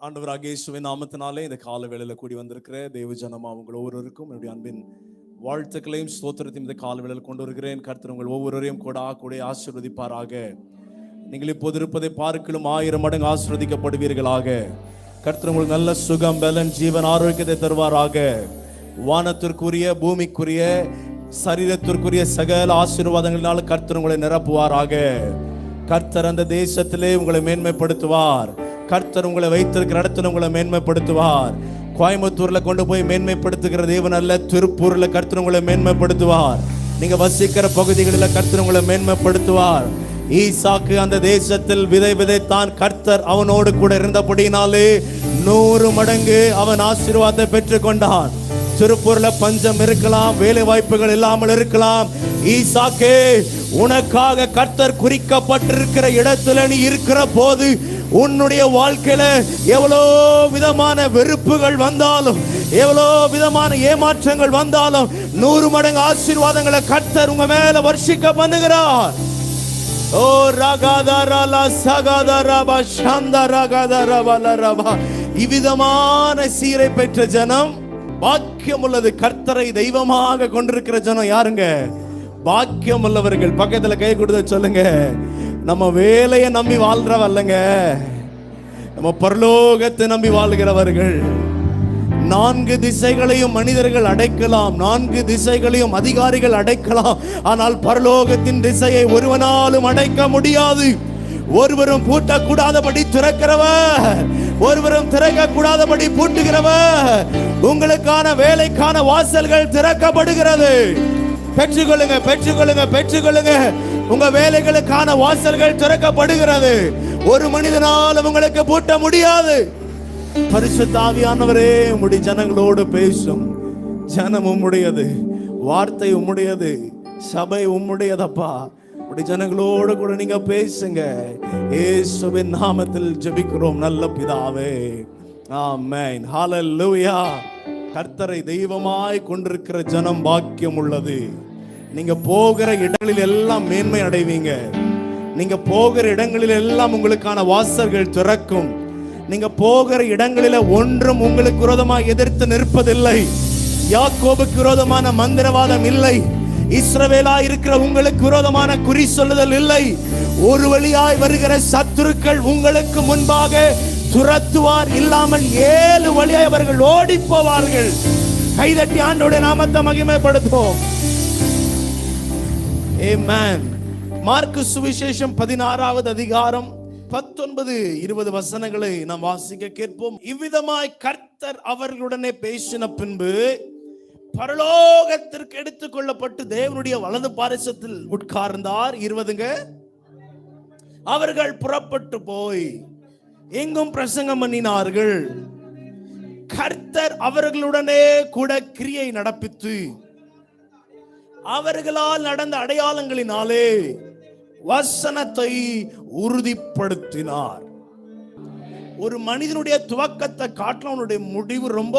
ஆண்டவராகிய இயேசுவின் நாமத்தினாலே இந்த கால வேளையில கூடி வந்திருக்கிற தேவ ஜனமா உங்கள் ஒவ்வொருவருக்கும் என்னுடைய அன்பின் வாழ்த்துக்களையும் ஸ்தோத்திரத்தையும் இந்த கால வேளையில் கொண்டு வருகிறேன். கர்த்தர் உங்கள் ஒவ்வொருவரையும் கூட ஆசீர்வதிப்பாராக. நீங்கள் இப்போது இருப்பதை பார்க்கலும் 1000 மடங்கு ஆசீர்வதிக்கப்படுவீர்களாக. கர்த்தர் உங்களுக்கு நல்ல சுகம், பலன், ஜீவன், ஆரோக்கியத்தை தருவாராக. வானத்திற்குரிய, பூமிக்குரிய, சரீரத்திற்குரிய சகல ஆசீர்வாதங்களினால் கர்த்தர் உங்களை நிரப்புவாராக. கர்த்தர் அந்த தேசத்திலே உங்களை மேன்மைப்படுத்துவார். கர்த்தர் உங்களை வைத்திருக்கிற இடத்துல உங்களை மேன்மைப்படுத்துவார். கோயம்புத்தூர்ல கொண்டு போய் மேன்மைப்படுத்துகிற தேவன் அல்ல, திருப்பூர்ல கர்த்தர் உங்களை மேன்மைப்படுத்துவார். நீங்க வசிக்கிற பகுதிகளில் கர்த்தர் உங்களை மேன்மைப்படுத்துவார். ஈசாக்கு அந்த தேசத்தில் விதை விதைத்தான். கர்த்தர் அவனோடு கூட இருந்தபடினாலே 100 மடங்கு அவன் ஆசீர்வாதத்தை பெற்றுக் கொண்டான். திருப்பூர்ல பஞ்சம் இருக்கலாம், வேலை வாய்ப்புகள் இல்லாமல் இருக்கலாம். ஈசாக்கே, உனக்காக கர்த்தர் குறிக்கப்பட்டிருக்கிற இடத்துல நீ இருக்கிற போது உன்னுடைய வாழ்க்கையில எவ்வளோ விதமான வெறுப்புகள் வந்தாலும், எவ்வளோ விதமான ஏமாற்றங்கள் வந்தாலும் 100 மடங்கு ஆசீர்வாதங்களை கர்த்தர் உங்க மேல வர்ஷிக்க பண்ணுகிறார். ஓ ரகாதரலா சகாதரபா சந்தரகாதரபலரபா. இவ்விதமான சீரை பெற்ற ஜனம் பாக்கியம் உள்ளது. கர்த்தரை தெய்வமாக கொண்டிருக்கிற ஜனம் யாருங்க? பாக்கியம் உள்ளவர்கள். பக்கத்துல கை கொடுத்து சொல்லுங்க, நம்ம வேலையை நம்பி வாழ்றவல்லங்க, நம்ம பரலோகத்தை நம்பி வாழ்கிறவர்கள். 4 திசைகளையும் மனிதர்கள் அடைக்கலாம், 4 திசைகளையும் அதிகாரிகள் அடைக்கலாம். ஆனால் பரலோகத்தின் திசையை ஒருவனாலும் அடைக்க முடியாது. ஒருவரும் பூட்டக்கூடாதபடி திறக்கிறவர், ஒருவரும் திறக்க கூடாதபடி பூட்டுகிறவர். உங்களுக்கான வேலைக்கான வாசல்கள் திறக்கப்படுகிறது. பெற்றுக்கொள்ளுங்க, பெற்றுக்கொள்ளுங்க, பெற்றுக்கொள்ளுங்க. உங்க வேலைகளுக்கான வாசல்கள் திறக்கப்படுகிறது. ஒரு மனிதனால் உங்களுக்கு பூட்ட முடியாது. பரிசுத்த ஆவியானவரே, உம்முடைய ஜனங்களோடு பேசும். ஜனம் உம்முடையது, வார்த்தை உம்முடையது, சபை உம்முடையதப்பா. உடைய ஜனங்களோடு கூட நீங்க பேசுங்க. இயேசுவின் நாமத்தில் ஜெபிக்கிறோம் நல்ல பிதாவே, ஆமென். ஹல்லேலூயா. கர்த்தரை தெய்வமாய் கொண்டிருக்கிற ஜனம் பாக்கியம் உள்ளது. நீங்க போகிற இடங்களில் எல்லாம் மேன்மை அடைவீங்க. நீங்க போகிற இடங்களில் எல்லாம் உங்களுக்கான வாசல்கள் திறக்கும். நீங்க போகிற இடங்களில் ஒன்றும் உங்களுக்கு விரோதமாக எதிர்த்து நிற்பதில்லை. யாக்கோபுக்கு விரோதமான மந்திரவாதம் இல்லை. இஸ்ரவேலா இருக்கிற உங்களுக்கு விரோதமான குறி சொல்லுதல் இல்லை. ஒரு வழியாய் வருகிற சத்துருக்கள் உங்களுக்கு முன்பாக துரத்துவார். இல்லாமல் 7 வழியாய் அவர்கள் ஓடி போவார்கள். கைதட்டி ஆண்டவருடைய நாமத்தை மகிமைப்படுத்துவோம். ஆமென். மார்க்கு சுவிசேஷம் 16வது அதிகாரம் 19-20 வசனங்களை நாம் வாசிக்க கேட்போம். இவ்விதமாய் கர்த்தர் அவர்களுடனே பேசின பின்பு பரலோகத்திற்கு எடுத்துக் கொள்ளப்பட்டு தேவனுடைய வலது பாரிசத்தில் உட்கார்ந்தார். 20ங்க. அவர்கள் புறப்பட்டு போய் எங்கும் பிரசங்கம் பண்ணினார்கள். கர்த்தர் அவர்களுடனே கூட கிரியை நடப்பித்து அவர்களால் நடந்த அடையாளங்களினாலே வசனத்தை உறுதிப்படுத்தினார். ஒரு மனிதனுடைய துவக்கத்தை காட்டிலும் அவனுடைய முடிவு ரொம்ப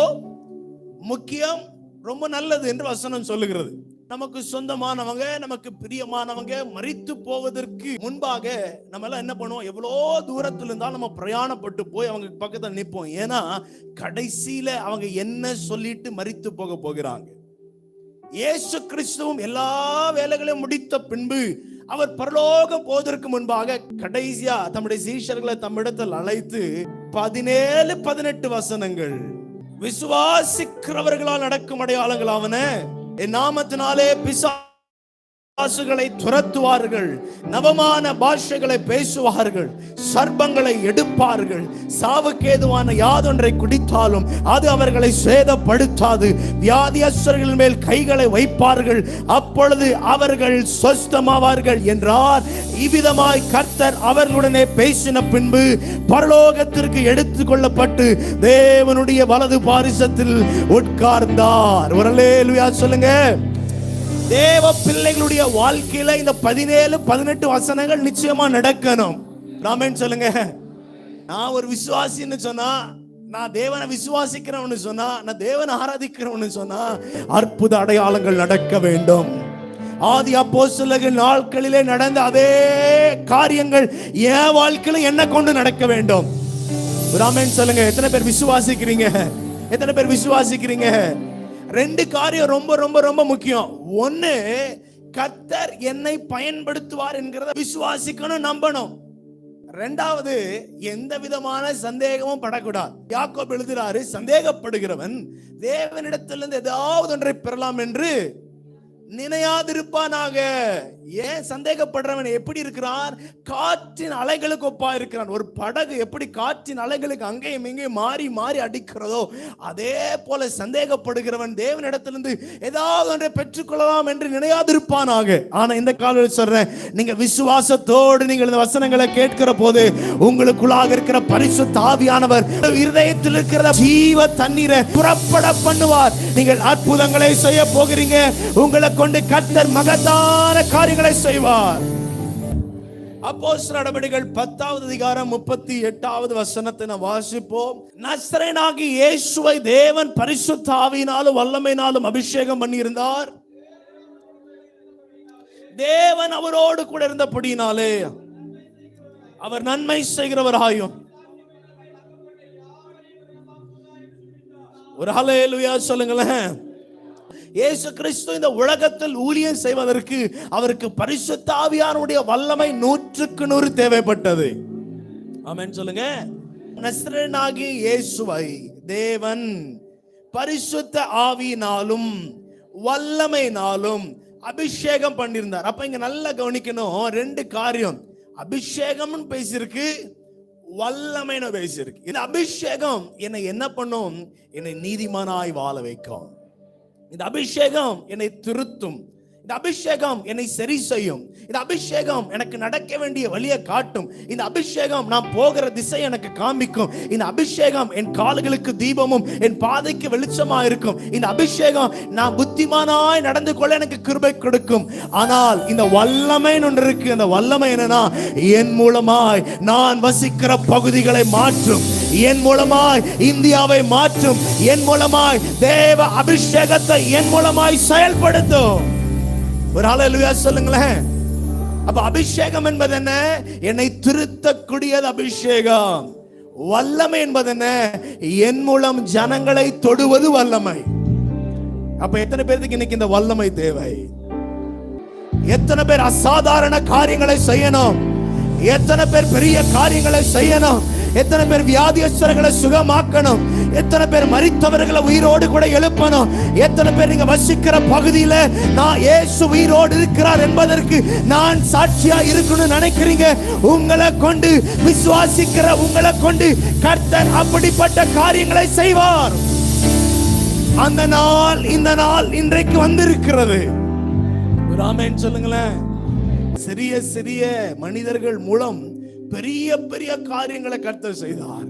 முக்கியம், ரொம்ப நல்லது என்று வசனம் சொல்லுகிறது. நமக்கு சொந்தமானவங்க, நமக்கு பிரியமானவங்க மரித்து போவதற்கு முன்பாக நம்ம எல்லாம் என்ன பண்ணுவோம்? எவ்வளோ தூரத்துல இருந்தாலும் நம்ம பிரயாணப்பட்டு போய் அவங்க பக்கத்துல நிற்போம். ஏன்னா கடைசியில அவங்க என்ன சொல்லிட்டு மரித்து போக போகிறாங்க. இயேசு கிறிஸ்துவும் எல்லா வேலைகளையும் முடித்த பின்பு அவர் பரலோகம் போவதற்கு முன்பாக கடைசியா தம்முடைய சீஷர்களை தம்மிடத்தில் அழைத்து 17-18 வசனங்கள், விசுவாசிக்கிறவர்களால் நடக்கும் அடையாளங்கள் ஆவன, என் நாமத்தினாலே பிசாசுகளை துரத்துவார்கள், நவமான பாஷைகளை பேசுவார்கள், சர்ப்பங்களை எடுப்பார்கள், சாவுக்கேதுவான யாதொன்றை குடித்தாலும் அது அவர்களை சேதப்படுத்தாது, வியாதியஸ்தர்கள் மேல் கைகளை வைப்பார்கள், அப்பொழுது அவர்கள் சொஸ்தமாவார்கள் என்றார். இவ்விதமாய் கர்த்தர் அவர்களுடனே பேசின பின்பு பரலோகத்திற்கு எடுத்துக் கொள்ளப்பட்டு தேவனுடைய வலது பாரிசத்தில் உட்கார்ந்தார். ஒரு அல்லேலூயா சொல்லுங்க. தேவ பிள்ளைகளுடைய வாழ்க்கையில இந்த 17-18 வசனங்கள் நிச்சயமா நடக்கணும். ஆமென் சொல்லுங்க. நான் ஒரு விசுவாசின்னு சொன்னா, நான் தேவனை விசுவாசிக்கிறவன்னு சொன்னா, நான் தேவனை ஆராதிக்கிறவன்னு சொன்னா அற்புத அடையாளங்கள் நடக்க வேண்டும். ஆதி அப்போஸ்தலர்கள் நாட்களிலே நடந்த அதே காரியங்கள் என் வாழ்க்கையில என்ன கொண்டு நடக்க வேண்டும். ஒரு ஆமென் சொல்லுங்க. எத்தனை பேர் விசுவாசிக்கிறீங்க? எத்தனை பேர் விசுவாசிக்கிறீங்க? ரெண்டு காரியம் ரொம்ப ரொம்ப ரொம்ப முக்கியம். ஒன்னு, கர்த்தர் என்னை பயன்படுத்துவார் என்கிறத விசுவாசிக்கணும், நம்பணும். ரெண்டாவது, எந்த விதமான சந்தேகமும் படக்கூடாது. யாக்கோபு எழுதுறாரு, சந்தேகப்படுகிறவன் தேவனிடத்திலிருந்து ஏதாவது ஒன்றை பெறலாம் என்று நினையாதிருப்பானாக. ஏன் சந்தேகப்படுறவன் எப்படி இருக்கிறான்? காற்றின் அலைகளுக்கு ஒப்பா இருக்கிறான். ஒரு படகு எப்படி காற்றின் அலைகளுக்கு அங்கேயும் இங்கேயும் மாறி மாறி அடிக்கிறதோ, அதே போல சந்தேகப்படுகிறவன் தேவனிடத்திலிருந்து ஏதாவது ஒன்றை பெற்றுக்கொள்ளலாம் என்று நினையாதிருப்பானாக. ஆனா இந்த காலையில் சொல்றேன், நீங்க விசுவாசத்தோடு நீங்கள் இந்த வசனங்களை கேட்கிற போது உங்களுக்குள்ளாக இருக்கிற பரிசுத்த ஆவியானவர் இருதயத்தில் இருக்கிற ஜீவ தண்ணீரை புறப்பட பண்ணுவார். நீங்கள் அற்புதங்களை செய்ய போகிறீங்க. உங்களை கொண்டு கர்த்தர் மகத்தான காரியங்களை செய்வார். அப்போஸ்தலர் நடபடிகள் 10வது அதிகாரம் 38வது வசனத்தை நாம் வாசிப்போம். நசரேயனாகிய இயேசுவை தேவன் பரிசுத்த ஆவியினாலும் வல்லமையினாலும் அபிஷேகம் பண்ணியிருந்தார். தேவன் அவரோடு கூட இருந்தபடியினாலே அவர் நன்மை செய்கிறவராயும். ஒரு ஹல்லேலூயா சொல்லுங்களேன். இயேசு கிறிஸ்து இந்த உலகத்தில் ஊழியம் செய்வதற்கு அவருக்கு பரிசுத்த ஆவியானுடைய வல்லமை 100% தேவைப்பட்டது. ஆமென் சொல்லுங்க. நசரேயனாகிய இயேசுவை தேவன் பரிசுத்த ஆவியினாலும் வல்லமையினாலும் அபிஷேகம் பண்ணியிருந்தார். அப்ப இங்க நல்லா கவனிக்கணும், ரெண்டு காரியம். அபிஷேகம்னு பேசியிருக்கு, வல்லமைன்னு பேசியிருக்கு. இந்த அபிஷேகம் என்னை என்ன பண்ணும்? என்னை நீதிமானாய் வாழ வைக்கும். இந்த அபிஷேகம் என்னை திருத்தும். இந்த அபிஷேகம் என்னை சரி செய்யும். இந்த அபிஷேகம் எனக்கு நடக்க வேண்டிய வழியை காட்டும். இந்த அபிஷேகம் நான் போகிற திசை எனக்கு காண்பிக்கும். இந்த அபிஷேகம் என் கால்களுக்கு தீபமும் என் பாதைக்கு வெளிச்சமா இருக்கும். இந்த அபிஷேகம் நான் புத்திமானாய் நடந்து கொள்ள எனக்கு கிருபை கொடுக்கும். ஆனால் இந்த வல்லமை ஒன்று இருக்கு. அந்த வல்லமை என்னன்னா, என் மூலமாய் நான் வசிக்கிற பகுதிகளை மாற்றும், என் மூலமாய் இந்தியாவை மாற்றும், என் மூலமாய் தேவ அபிஷேகத்தை என் மூலமாய் செயல்படுத்தும். ஒரு ஹல்லேலூயா சொல்லுங்களேன். அப்ப அபிஷேகம் என்பது என்ன? என்னை திருத்தக்கூடியது அபிஷேகம். வல்லமை என்பது என்ன? என் மூலம் ஜனங்களை தொடுவது வல்லமை. அப்ப எத்தனை பேருக்கு இன்னைக்கு இந்த வல்லமை தேவை? எத்தனை பேர் அசாதாரண காரியங்களை செய்யணும்? எத்தனை பேர் பெரிய காரியங்களை செய்யணும்? எத்தனை பேர் வியாதியஸ்தர்களை சுகமாக்கணும்? எத்தனை பேர் மரித்தவர்களை உயிரோடு கூட எழுப்பணும்? எத்தனை பேர் நீங்க வசிக்கிற பகுதியில நான் இயேசு உயிரோடு இருக்கிறார் என்பதற்கு நான் சாட்சியா இருக்கணும்னு நினைக்கிறீங்க? உங்களை கொண்டு விசுவாசிக்கிற உங்களை கொண்டு கர்த்தர் அப்படிப்பட்ட காரியங்களை செய்வார். அந்த நாள் இந்த நாள் இன்றைக்கு வந்திருக்கிறது. ஆமென் சொல்லுங்களேன். சிறிய சிறிய மனிதர்கள் மூலம் பெரிய பெரிய காரியங்களை கர்த்தர் செய்தார்.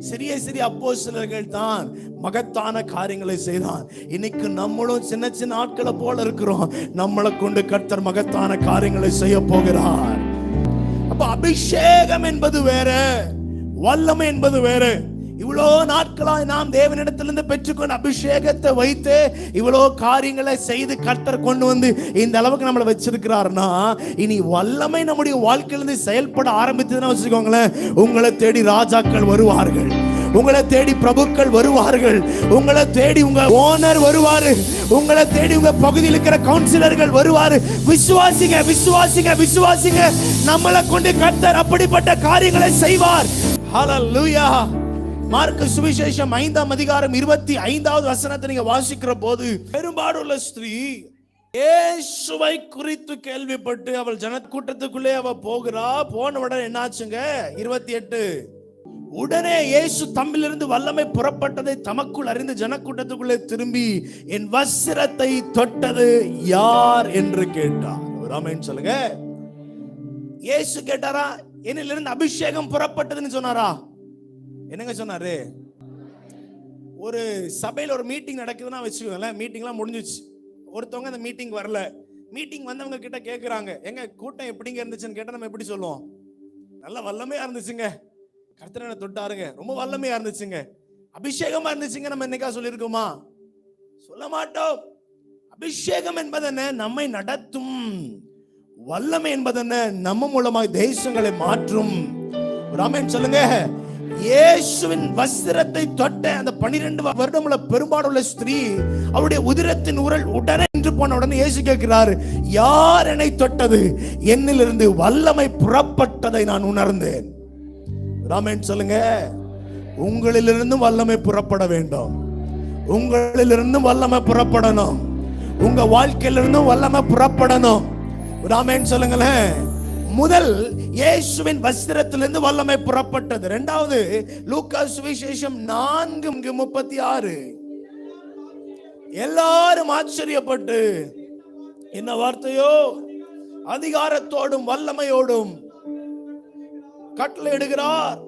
சிறிய சிறிய அப்போஸ்தலர்கள் தான் மகத்தான காரியங்களை செய்தார். இன்னைக்கு நம்மளும் சின்ன சின்ன ஆட்களை போல இருக்கிறோம். நம்மளை கொண்டு கர்த்தர் மகத்தான காரியங்களை செய்ய போகிறார். அப்ப அபிஷேகம் என்பது வேற, வல்லமை என்பது வேற. இவ்வளோ நாட்களாய் நாம் தேவனிடத்திலிருந்து பெற்றுக்கொண்ட அபிஷேகத்தை வைத்து இவ்வளோ காரியங்களை செய்து கர்த்தர் கொண்டு வந்து இந்த அளவுக்கு நம்மளை வச்சிருக்கிறார்னா, இனி வல்லமை நம்முடைய வாழ்க்கையிலிருந்து செயல்பட ஆரம்பித்ததுன்னு வச்சுக்கோங்களேன், உங்களை தேடி ராஜாக்கள் வருவார்கள், உங்களை தேடி பிரபுக்கள் வருவார்கள், உங்களை தேடி உங்க ஓனர் வருவாரு, உங்களை தேடி உங்க பகுதியில் இருக்கிற கவுன்சிலர்கள் வருவாரு. விசுவாசிங்க, விசுவாசிங்க, விசுவாசிங்க. நம்மளை கொண்டு கர்த்தர் அப்படிப்பட்ட காரியங்களை செய்வார். ஹல்லேலூயா. மார்க்கு சுவிசேஷம் 5ஆம் அதிகாரம் 25வது வசனத்தை நீங்க வாசிக்கிற போது, பெரும்பாடுள்ள ஸ்திரீ இயேசுவை குறித்து கேள்விப்பட்டு அவள் ஜனக்கூட்டத்துக்குள்ளே அவ போகிறா. போன உடனே என்னாச்சுங்க? 28. உடனே இயேசு தம்மிலிருந்து வல்லமை புறப்பட்டதை தமக்குள் அறிந்து ஜனக்கூட்டத்துக்குள்ளே திரும்பி என் வஸ்திரத்தை தொட்டது யார் என்று கேட்டார். ஆமென் சொல்லுங்க. இயேசு கேட்டாரா? என்னிலிருந்து அபிஷேகம் புறப்பட்டதுன்னு சொன்னாரா? என்னங்க சொன்னாரு? ஒரு சபையில் ஒரு மீட்டிங் நடக்குதுன்னா வச்சுக்கோங்களேன், மீட்டிங்லாம் முடிஞ்சிச்சு. ஒருத்தவங்க அந்த மீட்டிங் வரல. மீட்டிங் வந்தவங்க கிட்ட கேட்குறாங்க, எங்க கூட்டம் எப்படிங்க இருந்துச்சுன்னு கேட்டால் நம்ம எப்படி சொல்லுவோம்? நல்ல வல்லமையா இருந்துச்சுங்க, கர்த்தர் என்னை தொட்டாருங்க, ரொம்ப வல்லமையா இருந்துச்சுங்க, அபிஷேகமா இருந்துச்சுங்க, நம்ம என்னைக்கா சொல்லியிருக்கோமா? சொல்ல மாட்டோம். அபிஷேகம் என்பது என்ன? நம்மை நடத்தும். வல்லமை என்பது என்ன? நம்ம மூலமாய் தேசங்களை மாற்றும். ஆமென் சொல்லுங்க. இயேசுவின் வஸ்திரத்தை தொட்ட அந்த 12 வருடமுள்ள பெரும்பாடுள்ள ஸ்திரீ, அவருடைய உதிரத்தின் உரல் உடனே நின்று போன உடனே இயேசு கேட்கிறார், யார் என்னை தொட்டது? என்னிலிருந்து வல்லமை புறப்பட்டதை நான் உணர்ந்தேன். ஆமென் சொல்லுங்க. உங்களிலிருந்து வல்லமை புறப்பட வேண்டும். உங்களிலிருந்து வல்லமை புறப்படணும். உங்க வாழ்க்கையிலிருந்து வல்லமை புறப்படணும். ஆமென் சொல்லுங்களேன். முதல் இயேசுவின் வஸ்திரத்திலிருந்து வல்லமை புறப்பட்டது. இரண்டாவது லூக்கா சுவிசேஷம் 4:36. எல்லாரும் ஆச்சரியப்பட்டு, என்ன வார்த்தையோ, அதிகாரத்தோடும் வல்லமையோடும் கட்டளையிடுகிறார்.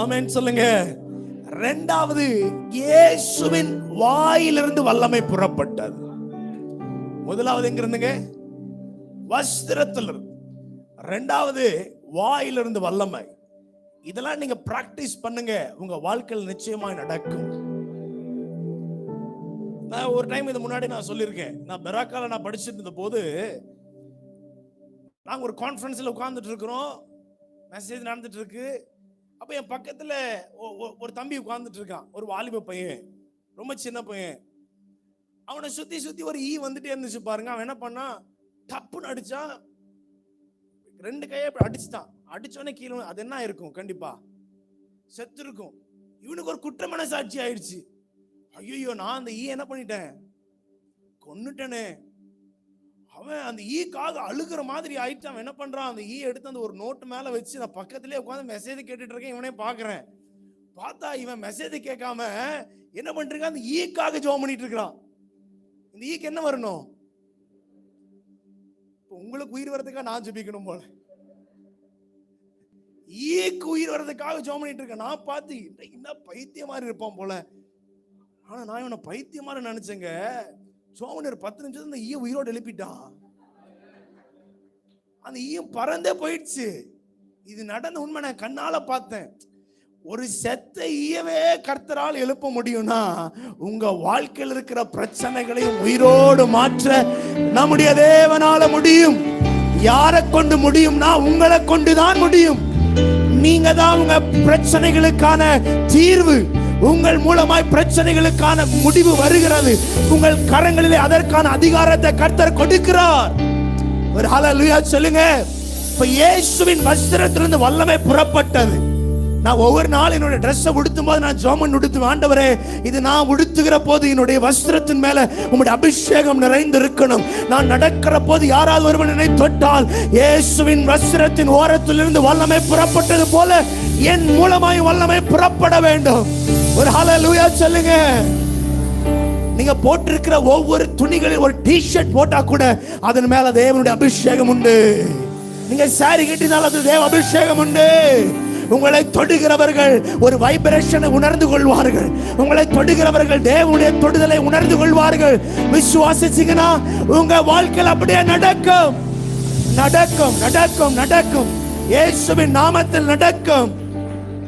ஆமென் சொல்லுங்க. இரண்டாவது இயேசுவின் வாயிலிருந்து வல்லமை புறப்பட்டது. முதலாவது எங்க இருந்துங்க? வஸ்திரத்தில். இரண்டாவது வாயிலிருந்து வல்லமை. இதெல்லாம் நீங்க பிராக்டிஸ் பண்ணுங்க, உங்க வாழ்க்கையில் நிச்சயமாய் நடக்கும். நான் ஒரு டைம் இது முன்னாடி நான் சொல்லியிருக்கேன். நான் பெராக்கால நான் படிச்சுட்டு இருந்த போது, நாங்க ஒரு கான்ஃபரன்ஸ்ல உட்கார்ந்துட்டு இருக்கிறோம், மெசேஜ் நடந்துட்டு இருக்கு. அப்ப என் பக்கத்துல ஒரு தம்பி உட்கார்ந்துட்டு இருக்கான், ஒரு வாலிப பையன், ரொம்ப சின்ன பையன். அவனை சுத்தி சுத்தி ஒரு ஈ வந்துட்டே இருந்துச்சு பாருங்க. அவன் என்ன பண்ணா, டப்புன்னு அடிச்சான், 2 கையை அடிச்சுட்டான். அடிச்சோடனே கீழே, அது என்ன இருக்கும், கண்டிப்பா செத்து இருக்கும். இவனுக்கு ஒரு குற்ற மனசாட்சி ஆயிடுச்சு. ஐயோ, நான் அந்த ஈ என்ன பண்ணிட்டேன், கொன்னுட்டேனே. அவன் அந்த ஈக்காக அழுகிற மாதிரி ஆயிட்டு அவன் என்ன பண்றான், அந்த ஈ எடுத்து அந்த ஒரு நோட்டு மேல வச்சு நான் பக்கத்திலே உட்காந்து மெசேஜ் கேட்டுட்டு இருக்கேன். இவனே பாக்குறேன். பார்த்தா இவன் மெசேஜ் கேட்காம என்ன பண்ணிட்டு இருக்கான், அந்த ஈக்காக ஜெபம் பண்ணிட்டு இருக்கிறான். இந்த ஈக்கு என்ன வரணும்? உங்களுக்கு உயிர் வரதுக்காக நான் ஜெபிக்கணும் போல. ஈக்கு உயிர் வரதுக்காக ஜெபம் பண்ணிட்டு இருக்கேன். நான் பார்த்து என்ன பைத்திய மாதிரி இருப்பான் போல. ஆனா நான் இவனை பைத்திய மாதிரி நினைச்சேங்க. சோமனர் 10 நிமிஷத்துல அந்த ஈய உயிரோடு எழுப்பிட்டான். அந்த ஈயம் பறந்தே போயிடுச்சு. இது நடந்த உண்மை, நான் கண்ணால பார்த்தேன். ஒரு செத்த ஈயவே கர்த்தரால் எழுப்ப முடியும்னா, உங்க வாழ்க்கையில் இருக்கிற பிரச்சனைகளையும் உயிரோடு மாற்ற நம்முடைய தேவனால முடியும். யாரை கொண்டு முடியும்னா, உங்களை கொண்டுதான் முடியும். நீங்க தான் உங்க பிரச்சனைகளுக்கான தீர்வு. உங்கள் மூலமாய் பிரச்சனைகளுக்கான முடிவு வருகிறது. உங்கள் கரங்களிலே அதற்கான அதிகாரத்தை கர்த்தர் கொடுக்கிறார். ஒரு ஹல்லேலூயா சொல்லுங்க. இப்ப இயேசுவின் வஸ்திரத்திலிருந்து வல்லமை புறப்பட்டது. நான் ஒவ்வொரு நாள் என்னோட ட்ரெஸ்ஸை உடுத்தும் போது நான் ஜெபம் உடுத்துவேன், ஆண்டவரே இது நான் உடுத்துகிற போது என்னுடைய வஸ்திரத்தின் மேல உம்முடைய அபிஷேகம் நிறைந்து இருக்கணும். நான் நடக்கிற போது யாராவது ஒருவன் என்னை தொட்டால், இயேசுவின் வஸ்திரத்தின் ஓரத்திலிருந்து வல்லமை புறப்பட்டது போல என் மூலமாய் வல்லமை புறப்பட வேண்டும். ஒரு ஹல்லேலூயா சொல்லுங்க. நீங்க போட்டிருக்கிற ஒவ்வொரு துணிகளில் ஒரு டி-ஷர்ட் போட்டா கூட அதன் மேல தேவனுடைய அபிஷேகம் உண்டு. நீங்க சாரி கட்டினால் அது தேவ அபிஷேகம் உண்டு. உங்களை தொடுகிறவர்கள் ஒரு வைப்ரேஷனை உணர்ந்து கொள்வார்கள். உங்களை தொடுகிறவர்கள் தேவனுடைய தொடுதலை உணர்ந்து கொள்வார்கள். விசுவாசிச்சீங்கன்னா உங்க வாழ்க்கையில் அப்படியே நடக்கும். நடக்கும் நடக்கும் நடக்கும். இயேசுவின் நாமத்தில் நடக்கும்.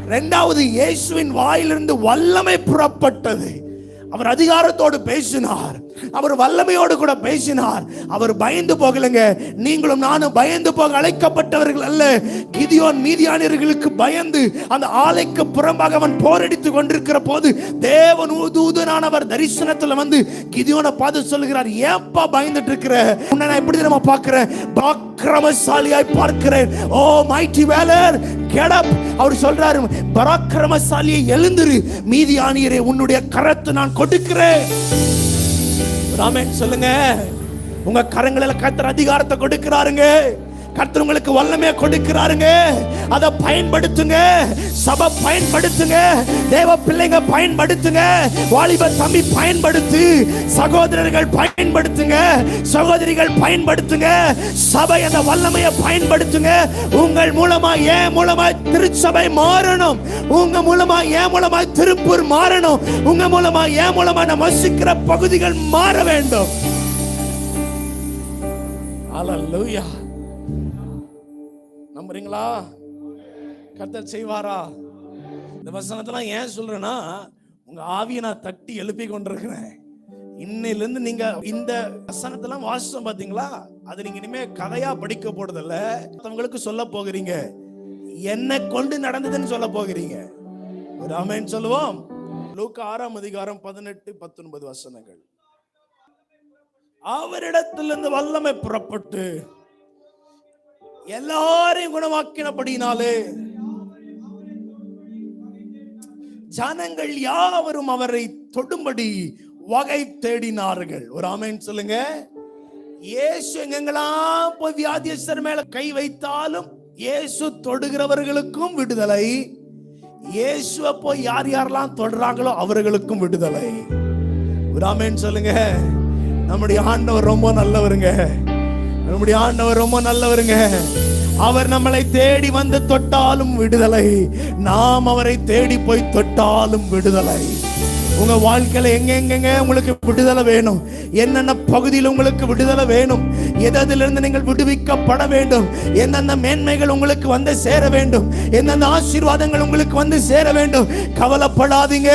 இரண்டாவது, இயேசுவின் வாயிலிருந்து வல்லமை புறப்பட்டது. அவர் அதிகாரத்தோடு பேசினார். அவர் வல்லமையோடு கூட பேசினார். அவர் பயந்து போகலங்க. நீங்களும் நானும் பயந்து போக அழைக்கப்பட்டவர்கள் அல்ல. கிதியோன் மீதியானியர்களுக்கு பயந்து அந்த ஆலைக்கு புறம்பாக அவன் போரடித்து கொண்டிருக்கிற போது தேவன் தூதனானவர் தரிசனத்துல வந்து கிதியோனை பார்த்து சொல்லுகிறார், ஏப்பா பயந்துட்டு இருக்கிற? உன்னை நான் எப்படி நம்ம பார்க்கிறேன், பராக்கிரமசாலியாய் பார்க்கிறேன். ஓ மைட்டி வேலர், கெட் அப். அவர் சொல்றாரு, பராக்கிரமசாலியை எழுந்திரு, மீதியானியரை உன்னுடைய கரத்தை நான் கொடுக்கிறேன். ஆமென் சொல்லுங்க. உங்க கரங்களில் கர்த்தர் அதிகாரத்தை கொடுக்கிறாருங்க. கர்த்தர் உங்களுக்கு வல்லமையை கொடுக்கிறாருங்க. அதை பயன்படுத்துங்க. சபை பயன்படுத்துங்க. தேவ பிள்ளைங்க பயன்படுத்துங்க. வாலிப தம்பி பயன்படுத்து. சகோதரர்கள் பயன்படுத்துங்க. சகோதரிகள் பயன்படுத்துங்க. சபை அந்த வல்லமையை பயன்படுத்துங்க. உங்கள் மூலமா ஏன் மூலமாய் திருச்சபை மாறணும். உங்க மூலமா ஏன் மூலமாய் திருப்பூர் மாறணும். உங்க மூலமா ஏன் மூலமா நம்ம வசிக்கிற பகுதிகள் மாற வேண்டும். ஹல்லேலூயா. நம்புறீங்களா? கர்த்தர் செய்வாரா? இந்த வசனத்தெல்லாம் ஏன் சொல்றேன்னா, உங்க ஆவியை நான் தட்டி எழுப்பி கொண்டிருக்கிறேன். இன்னையிலிருந்து நீங்க இந்த வசனத்தெல்லாம் வாசிச்சோம் பாத்தீங்களா, அது நீங்க இனிமே கதையா படிக்க போறதில்ல, மற்றவங்களுக்கு சொல்ல போகிறீங்க. என்ன கொண்டு நடந்ததுன்னு சொல்ல போகிறீங்க. ஒரு ஆமென் சொல்லுவோம். லூக்கா 6ஆம் அதிகாரம் 18-19 வசனங்கள். அவரிடத்திலிருந்து வல்லமை புறப்பட்டு எல்லாரையும் குணமாக்கினபடினாலே ஜனங்கள் யாவரும் அவரை தொடும்படி வகை தேடினார்கள். ஒரு ஆமென் சொல்லுங்க. இயேசு எங்கெங்கெல்லாம் போய் வியாதியஸ்தர் மேல கை வைத்தாலும் இயேசு தொடுகிறவர்களுக்கும் விடுதலை, இயேசுவை போய் யார் யாரெல்லாம் தொடுறாங்களோ அவர்களுக்கும் விடுதலை. ஒரு ஆமென் சொல்லுங்க. நம்முடைய ஆண்டவர் ரொம்ப நல்லவருங்க. நம்முடைய ஆண்டவர் ரொம்ப நல்லவருங்க. அவர் நம்மளை தேடி வந்து தொட்டாலும் விடுதலை, நாம் அவரை தேடி போய் தொட்டாலும் விடுதலை. உங்க வாழ்க்கையில எங்க உங்களுக்கு விடுதலை வேணும், என்னென்ன பகுதியில் உங்களுக்கு விடுதலை வேணும், எதிலிருந்து நீங்கள் விடுவிக்கப்பட வேண்டும், என்னென்ன மேன்மைகள் உங்களுக்கு வந்து சேர வேண்டும், என்னென்ன ஆசீர்வாதங்கள் உங்களுக்கு வந்து சேர வேண்டும். கவலைப்படாதீங்க.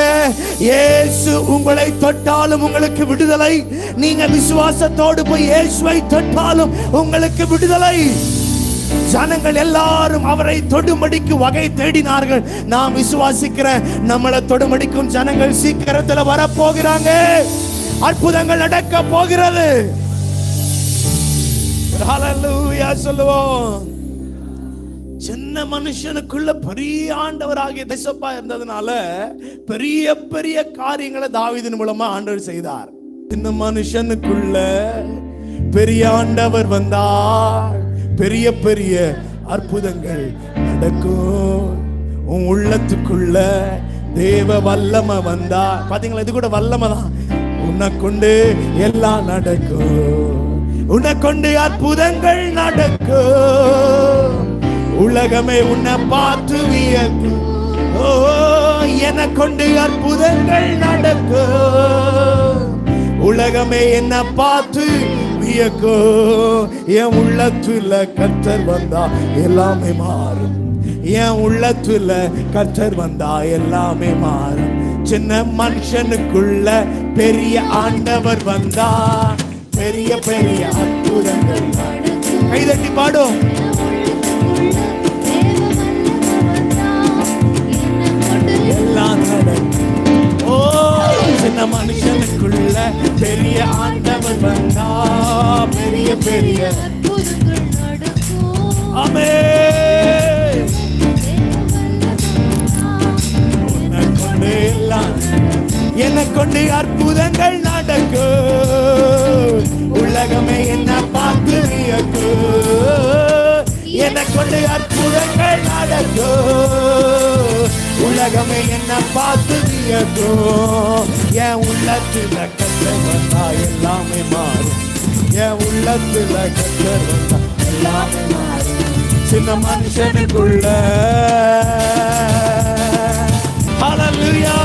இயேசு உங்களை தொட்டாலும் உங்களுக்கு விடுதலை. நீங்க விசுவாசத்தோடு போய் இயேசுவை தொட்டாலும் உங்களுக்கு விடுதலை. ஜனங்கள் எல்லாரும் அவரை தொடும்படிக்கு வகை தேடினார்கள். நான் விசுவாசிக்கிறேன், நம்மளை தொடும்படிக்கும் ஜனங்கள் சீக்கிரத்தில் வரப்போகிறாங்க. அற்புதங்கள் நடக்க போகிறது. ஹல்லேலூயா சொல்லுவோம். சின்ன மனுஷனுக்குள்ள பெரிய ஆண்டவராகிய தேசப்பா இருந்ததுனால பெரிய பெரிய காரியங்களை தாவீதின் மூலமா ஆண்டவர் செய்தார். சின்ன மனுஷனுக்குள்ள பெரிய ஆண்டவர் வந்தார், பெரிய பெரிய அற்புதங்கள் நடக்கும். உன் உள்ளத்துக்குள்ள தேவ வல்லமை வந்தா பாத்தீங்களா, இது கூட வல்லமை தான். உன்னை கொண்டு எல்லாம் நடக்கும், உன்னை கொண்டு அற்புதங்கள் நடக்கும். உலகமே உன்னை பார்த்து வியக்கும். ஓ, என்னை கொண்டு அற்புதங்கள் நடக்கும். உலகமே என்ன பார்த்து என் உள்ளத்துல கர்த்தர் வந்தா எல்லாமே மாறும். என் உள்ளத்துல கர்த்தர் வந்தா எல்லாமே மாறும். சின்ன மனுஷனுக்குள்ள பெரிய ஆண்டவர் வந்தா பெரிய பெரிய அற்புதங்கள். கைதட்டி பாடும். எல்லாம் நடக்கும். ஓ, சின்ன மனுஷனுக்குள்ள பெரிய ஆண்டவர் வந்தா பெரிய பெரிய அற்புதங்கள் நடக்கும். ஆமென். என்னை கொண்டு அற்புதங்கள் நடக்கும். உலகமே என்ன பார்த்து வியக்கும். என்னை கொண்டு அற்புதங்கள் நடக்கும். உலகமே என்ன பார்த்து வியக்கும். என் உள்ளத்துல கர்த்தர் வந்தா எல்லாமே மாறும். என் உள்ளத்துல கர்த்தர் வந்தா எல்லாமே மாறும். சின்ன மனுஷனுக்குள்ள ஹல்லேலூயா.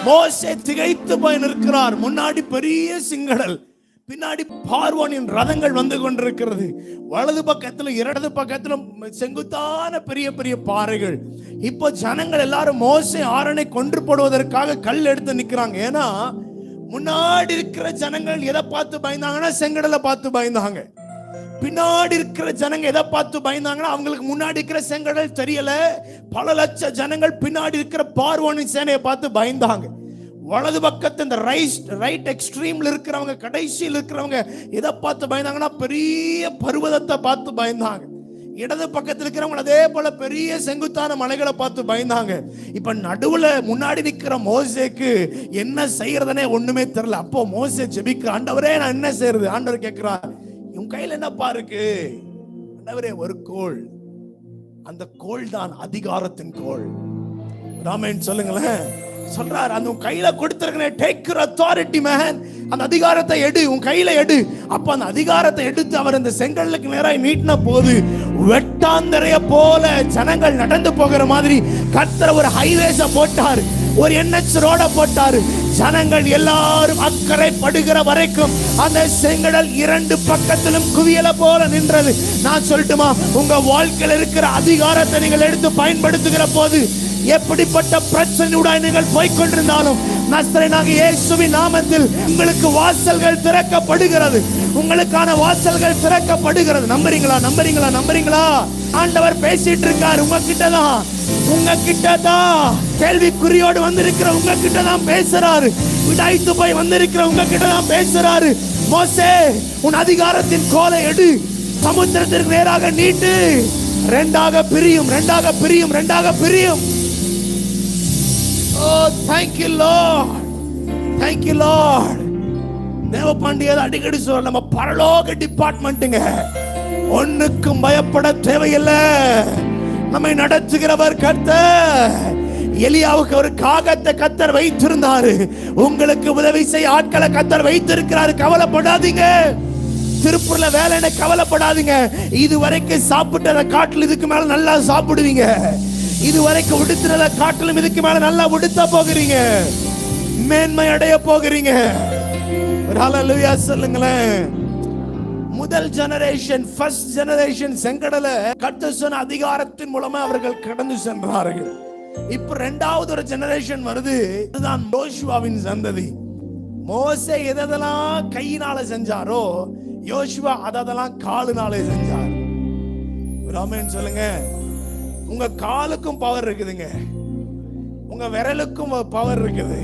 மோசே திகைத்து போய் நிற்கிறார். முன்னாடி பெரிய சிங்கடல், பின்னாடி பார்வோனின் ரதங்கள் வந்து கொண்டிருக்கிறது. வலது பக்கத்துல இடது பக்கத்துல செங்குத்தான பெரிய பெரிய பாறைகள். இப்போ ஜனங்கள் எல்லாரும் மோசே ஆரோனை கொன்று போடுவதற்காக கல் எடுத்து நிக்கிறாங்க. ஏன்னா முன்னாடி இருக்கிற ஜனங்கள் எதை பார்த்து பயந்தாங்கன்னா செங்கடலை பார்த்து பயந்தாங்க. பின்னாடி இருக்கிற ஜனங்க எதை பார்த்து பயந்தாங்கன்னா அவங்களுக்கு முன்னாடி இருக்கிற செங்கடல் தெரியல. பல லட்ச ஜனங்கள் பின்னாடி இருக்கிற பார்வோனின் சேனையை பார்த்து பயந்தாங்க. வலது பக்கத்து இந்த ரைட் எக்ஸ்ட்ரீம்ல இருக்கிறவங்க, கடைசியில் இருக்கிறவங்க எதை பார்த்து பயந்தாங்கன்னா பெரிய பர்வதத்தை பார்த்து பயந்தாங்க. இடது பக்கத்தில் இருக்கிறவங்க அதே போல பெரிய செங்குத்தான மலைகளை பார்த்து பயந்தாங்க. இப்ப நடுவுல முன்னாடி நிக்கிற மோசேக்கு என்ன செய்யறதுனே ஒண்ணுமே தெரியல. அப்போ மோசே ஜெபிக்கிற, ஆண்டவரே நான் என்ன செய்யறது? ஆண்டவர் கேட்கிறார், உன் கையில என்னப்பா இருக்கு? ஆண்டவரே ஒரு கோல். அந்த கோல் தான் அதிகாரத்தின் கோல். ராமன் சொல்லுங்களேன். சொல்றார், அந்த உன் கையில கொடுத்திருக்கிறேன், டேக் யுவர் அத்தாரிட்டி மேன். அந்த அதிகாரத்தை எடு, உன் கையில எடு. அப்ப அந்த அதிகாரத்தை எடுத்து அவர் இந்த செங்கல்லுக்கு நேராக நீட்டின போது வெட்டாந்தரைய போல ஜனங்கள் நடந்து போகிற மாதிரி கர்த்தர் ஒரு ஹைவேஸ போட்டார், ஒரு NH ரோட போட்டார். ஜனங்கள் எல்லாரும் அக்கறை படுகிற வரைக்கும் அந்த செங்கடல் இரண்டு பக்கத்திலும் குவியல போல நின்றது. நான் சொல்லட்டுமா, உங்க வாழ்க்கையில் இருக்கிற அதிகாரத்தை நீங்கள் எடுத்து பயன்படுத்துகிற போது எப்படிப்பட்ட பிரச்சனையுடன் நீங்கள் போய்கொண்டிருந்தாலும் நசரேயனாகிய இயேசுவின் நாமத்தில் உங்களுக்கு வாசல்கள் திறக்கப்படுகிறது. உங்களுக்கான வாசல்கள் திறக்கப்படுகிறது. நம்புறீங்களா? நம்புறீங்களா? நம்புறீங்களா? ஆண்டவர் பேசிட்டு இருக்கார் உங்ககிட்ட தான். கேள்விக்குறியோடு வந்திருக்கிற உங்ககிட்ட தான் பேசுறாரு. விடாய்த்து போய் வந்திருக்கிற உங்ககிட்ட தான் பேசுறாரு. மோசே, உன் அதிகாரத்தின் கோலை எடு, சமுத்திரத்திற்கு நேராக நீட்டு, ரெண்டாக பிரியும். Oh, thank you Lord. தேவபாண்டியர் அடிக்கடி சொல்ற, நம்ம பரலோக டிபார்ட்மெண்ட்டுங்க, ஒண்ணுக்கும் பயப்பட தேவையில்லை. நம்மை நடத்துகிறவர் கர்த்தர். எலியாவுக்கு ஒரு காகத்தை கர்த்தர் வைத்திருந்தாரு. உங்களுக்கு உதவி செய்ய ஆட்களை கர்த்தர் வைத்திருக்கிறாரு. கவலைப்படாதீங்க. திருப்பூர்ல வேலைன்னு கவலைப்படாதீங்க. இதுவரைக்கும் சாப்பிட்டதை காட்டில் இதுக்கு மேல நல்லா சாப்பிடுவீங்க. இதுவரைக்கும் உடுத்துறதை காட்டிலும் இதுக்கு மேல நல்லா உடுத்த போகிறீங்க. மேன்மை அடைய போகிறீங்க. ஹல்லேலூயா சொல்லுங்களேன். முதல் ஜெனரேஷன், ஃபர்ஸ்ட் ஜெனரேஷன் செங்கடல கர்த்தர் சொன்ன அதிகாரத்தின் மூலமா அவர்கள் கடந்து சென்றார்கள். இப்ப இரண்டாவது ஒரு ஜெனரேஷன் வருது. இதுதான் யோசுவாவின் சந்ததி. மோசே எதெல்லாம் கையினால செஞ்சாரோ, யோசுவா அதெல்லாம் காலுனாலே செஞ்சார். ஆமென் சொல்லுங்க. உங்க காலுக்கும் பவர் இருக்குதுங்க, உங்க விரலுக்கும் பவர் இருக்குது.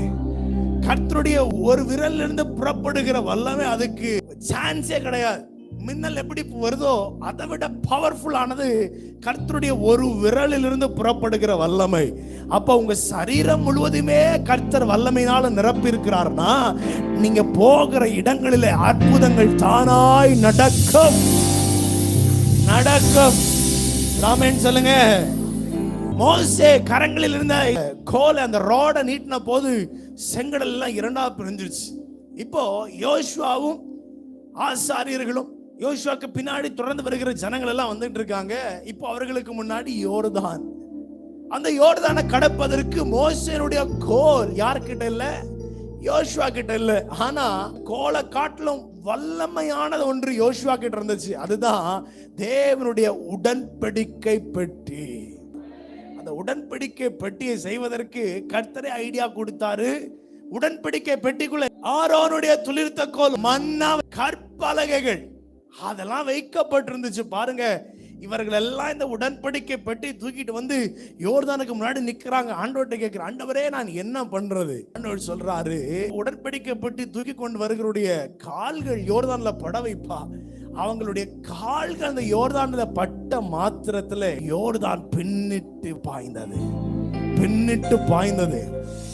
கர்த்தருடைய ஒரு விரல்ல இருந்து புறப்படுகிற வல்லமை அதுக்கு சான்ஸே கிடையாது. மின்னல் எப்படி வருதோ அதை விட பவர்ஃபுல் ஆனது கர்த்தருடைய ஒரு விரலில் இருந்து புறப்படுகிற வல்லமை. அப்ப உங்க சரீரம் முழுவதுமே கர்த்தர் வல்லமையினால நிரப்பி இருக்கிறார்னா, நீங்க போகிற இடங்களிலே அற்புதங்கள் தானாய் நடக்கும். ஆமென் சொல்லுங்க. மோசே கரங்களில் இருந்த கோலை, அந்த ரோட நீட்டின போது செங்கடல் எல்லாம் இரண்டா பிரிஞ்சிருச்சு. இப்போ யோசுவாவும் ஆசாரியர்களும், யோசுவாக்கு பின்னாடி தொடர்ந்து வருகிற ஜனங்கள் எல்லாம் வந்துட்டு இருக்காங்க. இப்போ அவர்களுக்கு முன்னாடி யோர்தான். அந்த யோர்தானை கடப்பதற்கு மோசேனுடைய கோல் யார்கிட்ட இல்ல? யோசுவா கிட்ட இல்ல. ஆனா கோலை காட்டிலும் வல்லமையானது ஒன்று யோசுவா கிட்ட இருந்துச்சு. அதுதான் தேவனுடைய உடன்படிக்கை பெட்டி. அந்த உடன்படிக்கை பெட்டியை செய்வதற்கு கர்த்தரே ஐடியா கொடுத்தாரு. உடன்படிக்கை பெட்டிக்குள்ள ஆரோனுடைய துளிர்த்த கோல், மன்னா, கற்பலகைகள் அதெல்லாம் வைக்கப்பட்டிருந்துச்சு. பாருங்க, இவர்கள் எல்லாம் இந்த உடன்படிக்கை பெட்டி தூக்கிட்டு வந்து யோர்தானுக்கு முன்னாடி நிக்கிறாங்க. ஆண்டவர்கிட்ட கேட்கிற, ஆண்டவரே நான் என்ன பண்றது? ஆண்டவர் சொல்றாரு, உடன்படிக்கை பெட்டி தூக்கி கொண்டு வருகிறவருடைய கால்கள் யோர்தான்ல பட வைப்பா. அவங்களுடைய கால்கள் அந்த யோர்தான்ல பட்ட மாத்திரத்துல யோர்தான் பின்னிட்டு பாய்ந்தது.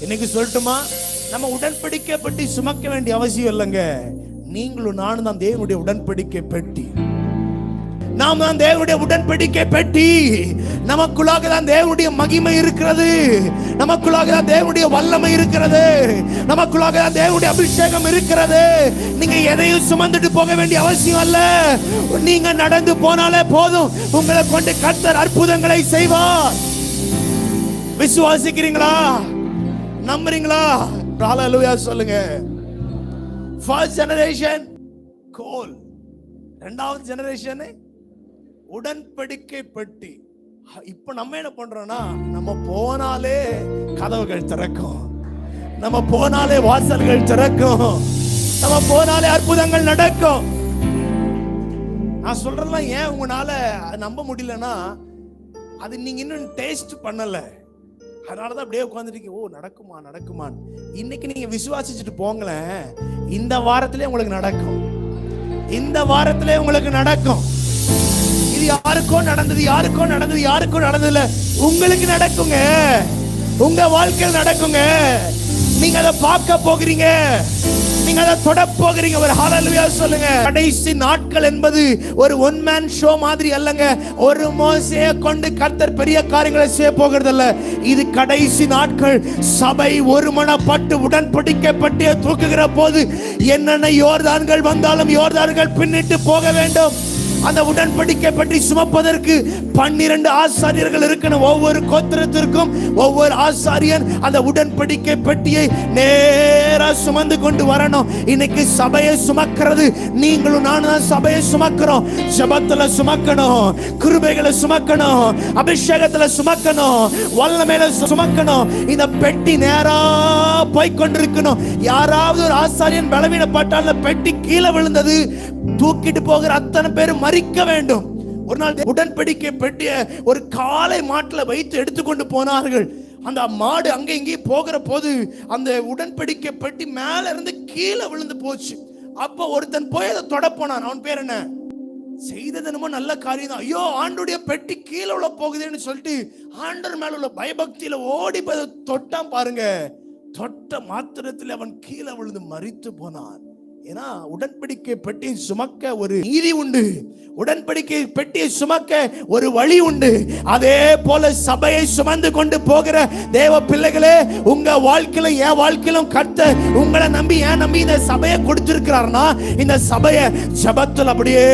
இன்னைக்கு சொல்லட்டுமா, நம்ம உடன்படிக்கை பெட்டி சுமக்க வேண்டிய அவசியம் இல்லைங்க. நீங்களும் நானும் தான் தேவனுடைய உடன்படிக்கை பெட்டி. நாம் தான் தேவனுடைய உடன்படிக்கை பெட்டி. நமக்குள்ளாக தான் தேவனுடைய மகிமை இருக்கிறது. நமக்குள்ளாக தான் தேவனுடைய வல்லமை இருக்கிறது. நமக்குள்ளாக தான் தேவனுடைய அபிஷேகம் இருக்கிறது. நீங்க எதையும் சுமந்துட்டு போக வேண்டிய அவசியம் அல்ல. நீங்க நடந்து போனாலே போதும். உங்களை கொண்டு கர்த்தர் அற்புதங்களை செய்வார். விசுவாசிக்கிறீங்களா? நம்புறீங்களா? ஹல்லேலூயா சொல்லுங்க. ஃபர்ஸ்ட் ஜெனரேஷன் கோல், இரண்டாவது ஜெனரேஷன் உடன்படிக்கை பெட்டி. இப்ப நம்ம என்ன பண்றோம்னா, நம்ம போனாலே கதவுகள் திறக்கும், நம்ம போனாலே வாசல்கள் திறக்கும், நம்ம போனாலே அற்புதங்கள் நடக்கும். நான் சொல்றதெல்லாம் ஏன் உங்களால நம்ப முடியலன்னா, அது நீங்க இன்னும் டேஸ்ட் பண்ணல. அதனாலதான் அப்படியே உட்காந்துட்டு, ஓ நடக்குமா. இன்னைக்கு நீங்க விசுவாசிச்சுட்டு போங்களேன், இந்த வாரத்திலே உங்களுக்கு நடக்கும். இந்த வாரத்திலே உங்களுக்கு நடக்கும். இது யாருக்கோ நடந்தது, உங்களுக்கு நடக்குங்க. உங்க வாழ்க்கையில் நடக்குங்க. நீங்க அதை பார்க்க போகிறீங்க, நீங்க அதை தொட போகிறீங்க. ஒரு ஹல்லேலூயா சொல்லுங்க. கடைசி நாட்கள் என்பது ஒரு ஒன் மேன் ஷோ மாதிரி அல்லங்க. ஒரு மோசேயை கொண்டு கர்த்தர் பெரிய காரியங்களை செய்ய போகிறது அல்ல. இது கடைசி நாட்கள். சபை ஒருமனப்பட்டு உடன்படிக்கை பெட்டியை தூக்குகிற போது என்னென்ன யோர்தான்கள் வந்தாலும் யோர்தான்கள் பின்னிட்டு போக வேண்டும். அந்த உடன்படிக்கை பற்றி சுமப்பதற்கு 12 ஆசாரியர்கள் இருக்கணும். ஒவ்வொரு கோத்திரத்திற்கும் ஒவ்வொரு ஆசாரியன் அந்த உடன்படிக்கை பெட்டியை நேரா சுமந்து கொண்டு வரணும். இன்னைக்கு சபையை சுமக்கிறது நீங்களும் நானும் தான். சபையை சுமக்கிறோம். ஜெபத்துல சுமக்கணும், கிருபைகளை சுமக்கணும், அபிஷேகத்துல சுமக்கணும், வல்லமையில சுமக்கணும். இந்த பெட்டி நேரா போய் கொண்டிருக்கணும். யாராவது ஒரு ஆசாரியன் பலவீனப்பட்டால் பெட்டி கீழே விழுந்தது, தூக்கிட்டு போகிற அத்தனை பேரும் மரிக்க வேண்டும். ஒரு நாள் உடன்படிக்கை பெட்டிய ஒரு காளை மாட்டுல வைத்து எடுத்துக்கொண்டு போனார்கள். அந்த மாடு அங்க இங்கே போகிற போது அந்த உடன்படிக்கை பெட்டி மேல இருந்து கீழே விழுந்து போச்சு. அப்ப ஒருத்தன் போய் அதை தொட போனான். அவன் பேர் என்ன? செய்தது என்னமோ நல்ல காரியம் தான். ஐயோ, ஆண்டுடைய பெட்டி கீழே உள்ள போகுதுன்னு சொல்லிட்டு ஆண்டவர் மேல உள்ள பயபக்தியில ஓடி போய் தொட்டான் பாருங்க. தொட்ட மாத்திரத்தில் அவன் கீழே விழுந்து மரித்து போனான். ஏன்னா உடன்படிக்கை பெட்டியை சுமக்க ஒரு நீதி உண்டு, உடன்படிக்கை பெட்டியை சுமக்க ஒரு வழி உண்டு. அதே போல சபையை சுமந்து கொண்டு போகிற தேவ பிள்ளைகளே, உங்க வாழ்க்கையில என் வாழ்க்கையிலும் கர்த்தர் உங்களை நம்பி ஏன் நம்பி இந்த சபையை கொடுத்திருக்கிறார்னா, இந்த சபையை ஜெபத்தில் அப்படியே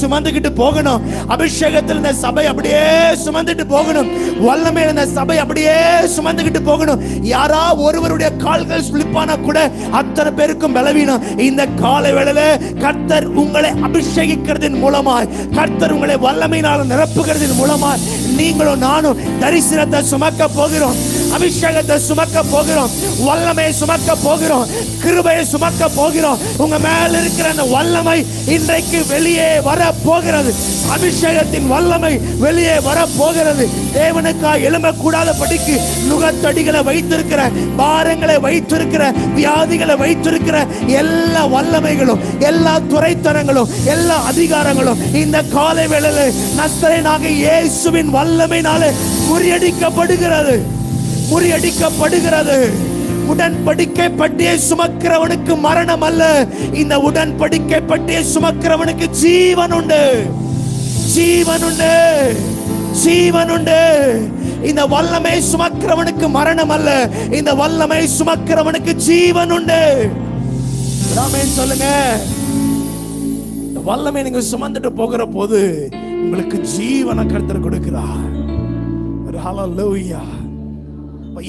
சுமந்துக்கிட்டு போகணும். அபிஷேகத்தில் இந்த சபை அப்படியே சுமந்துட்டு போகணும். வல்லமையில் இந்த சபை அப்படியே சுமந்துக்கிட்டு போகணும். யாரா ஒருவருடைய கால்கள் ஸ்லிப்பானா கூட அத்தனை பேருக்கும் பலவீனம். இந்த காலை வேளையில கர்த்தர் உங்களை அபிஷேகிக்கிறதின் மூலமாய், கர்த்தர் உங்களை வல்லமையினால் நிரப்புகிறதின் மூலமாய் நீங்களும் நானும் தரிசனத்தை சுமக்க போகிறோம், அபிஷேகத்தை சுமக்க போகிறோம், வல்லமையை சுமக்க போகிறோம், கிருபையை சுமக்க போகிறோம். உங்க மேல இருக்கிற அந்த வல்லமை இன்றைக்கு வெளியே வர போகிறது. அபிஷேகத்தின் வல்லமை வெளியே வர போகிறது. தேவனுக்காக எழும்பக்கூடாத படிக்கு நுகத்தடிகளை வைத்திருக்கிற, பாரங்களை வைத்திருக்கிற, வியாதிகளை வைத்திருக்கிற எல்லா வல்லமைகளும், எல்லா துரைத்தனங்களும், எல்லா அதிகாரங்களும் இந்த காலை வேளையில் நசரேயனாகிய இயேசுவின் வல்லமையினாலே முறியடிக்கப்படுகிறது, முறியடிக்கப்படுகிறது. உடன்படிக்கை பட்டியை சுமக்கிறவனுக்கு மரணம் அல்ல, இந்த உடன்படிக்கை பட்டியை சுமக்கிறவனுக்கு ஜீவன் உண்டு, ஜீவன் உண்டு, ஜீவன் உண்டு. இந்த வல்லமை சுமக்கிறவனுக்கு மரணம் அல்ல, இந்த வல்லமை சுமக்கிறவனுக்கு ஜீவன் உண்டு. ஆமென் சொல்லுங்க. இந்த வல்லமை நீங்க சுமந்துட்டு போகிற போது உங்களுக்கு ஜீவனை கர்த்தர் கொடுக்கிறார். ஹல்லேலூயா.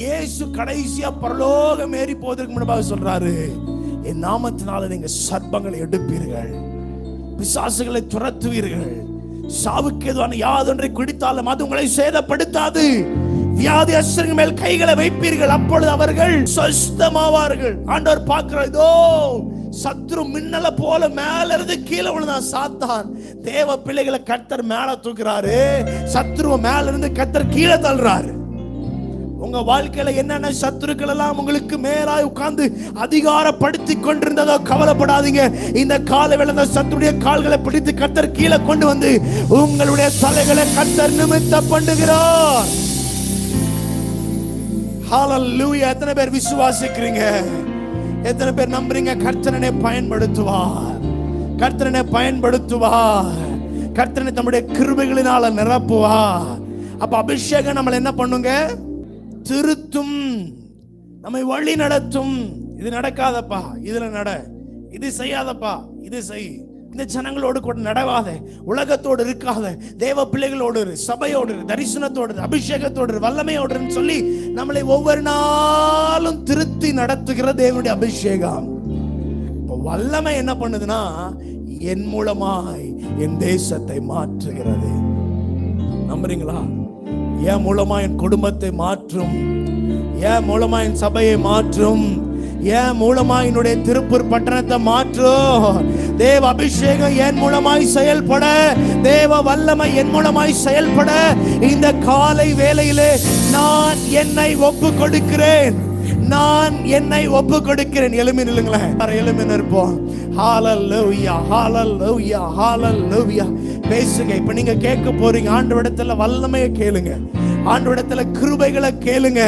இயேசு கடைசியா பரலோகம் ஏறி போவதற்கு முன்பாக சொல்றாரு, என் நாமத்தினால நீங்க சர்ப்பங்களை எடுப்பீர்கள், பிசாசுகளை துரத்துவீர்கள், சாவுக்கு ஏதுவான யாதொன்றை குடித்தாலும் அது உங்களை சேதப்படுத்தாது, வியாதி அஸ்தர்கள் மேல் கைகளை வைப்பீர்கள், அப்பொழுது அவர்கள் சுஸ்தமாவார்கள். ஆண்டவர் பார்க்கிறார், இதோ சத்ரு மின்னல போல மேல இருந்து கீழே விழுந்தான் சாத்தான். தேவ பிள்ளைகளை கர்த்தர் மேல தூக்குறாரு, சத்ருவை மேல இருந்து கர்த்தர் கீழே தள்ளுறாரு. உங்க வாழ்க்கையில என்னென்ன சத்துருக்கள் எல்லாம் உங்களுக்கு மேலாய் உட்கார்ந்து அதிகாரப்படுத்தி கொண்டிருந்ததோ கவலைப்படாதீங்க. இந்த காலை வேளை சத்துருடைய கால்களை பிடித்து கர்த்தர் கீழே கொண்டு வந்து உங்களுடைய தலைகளை கர்த்தர் நிமித்த பண்ணுகிறார். ஹல்லேலூயா. எத்தனை பேர் விசுவாசிக்கிறீங்க? எத்தனை பேர் நம்புறீங்க? கர்த்தரனை பயன்படுத்துவார், கர்த்தரனை பயன்படுத்துவார், கர்த்தரனை தம்முடைய கிருபைகளினால நிரப்புவார். அப்ப அபிஷேகம் நம்மளை என்ன பண்ணுங்க? திருத்தும், நம்மை வழி நடத்தும். இது நடக்காதப்பா, இதுல நட, இது செய்யாதப்பா, இது செய். இந்த ஜனங்களோடு கூட நடவாத, உலகத்தோடு இருக்காத, தேவ பிள்ளைகளோடு, சபையோடு, தரிசனத்தோடு, அபிஷேகத்தோடு, வல்லமையோடு சொல்லி நம்மளை ஒவ்வொரு நாளும் திருத்தி நடத்துகிற தேவனுடைய அபிஷேகம். வல்லமை என்ன பண்ணுதுன்னா, என் மூலமாய் என் தேசத்தை மாற்றுகிறது. நம்புறீங்களா? என் மூலமா என் குடும்பத்தை மாற்றும், என் மூலமா என் சபையை மாற்றும், என் மூலமா என்னுடைய திருப்பூர் பட்டணத்தை மாற்றும். தேவ அபிஷேகம் என் மூலமாய் செயல்பட, தேவ வல்லமை என் மூலமாய் செயல்பட இந்த காலை வேளையிலே நான் என்னை ஒப்பு கொடுக்கிறேன், நான் என்னை ஒப்பு கொடுக்கிறேன். எழுமி நில்லுங்களேன், எழுமி நிற்போம். ஹல்லேலூயா, ஹல்லேலூயா, ஹல்லேலூயா. பேசுங்க. இப்ப நீங்க கேட்க போறீங்க, ஆண்டவரிடத்துல வல்லமையை கேளுங்க, ஆண்டவரிடத்துல கிருபைகளை கேளுங்க.